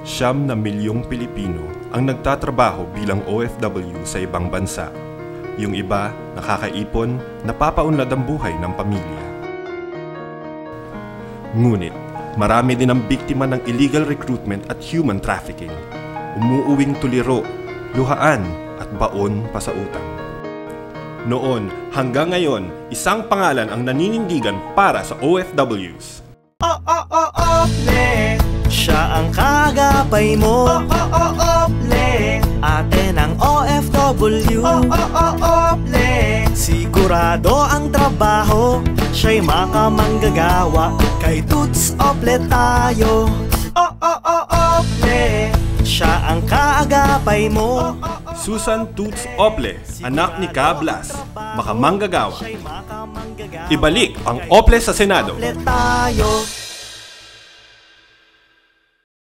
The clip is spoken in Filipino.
9 milyong Pilipino ang nagtatrabaho bilang OFW sa ibang bansa. Yung iba, nakakaipon, napapaunlad ang buhay ng pamilya. Ngunit, marami din ang biktima ng illegal recruitment at human trafficking. Umuuwing tuliro, luhaan at baon pa sa utang. Noon hanggang ngayon, isang pangalan ang naninindigan para sa OFWs. Ople, siya ang kagapay mo. Ople, atin ang OFW. Ople, sigurado ang trabaho, siya'y makamanggagawa. Kay Toots Ople tayo. Ople, siya ang kaagapay mo. Susan Toots Ople, anak ni Ka Blas, makamanggagawa. Ibalik ang Ople sa Senado. Ople tayo.